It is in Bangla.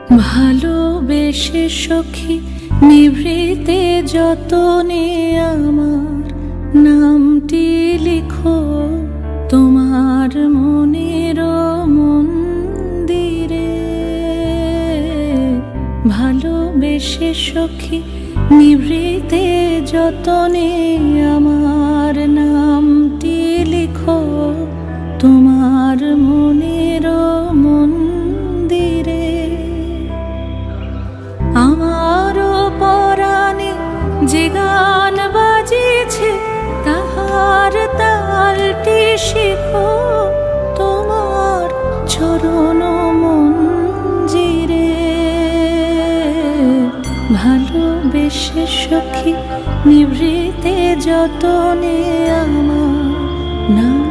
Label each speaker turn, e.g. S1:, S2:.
S1: ভালোবেসে সখী নিভৃতে যতনে আমার নামটি লিখো তোমার মনের মন্দিরে। ভালোবেসে সখী নিভৃতে যতনে আমার নামটি লিখো তোমার মনের মন্দিরে। আমারও পরাণে যে গান বাজিছে তাহার তালটি শিখো তোমার চরণ মঞ্জিরে। ভালোবেসে সখী নিভৃতে যতনে আমার নাম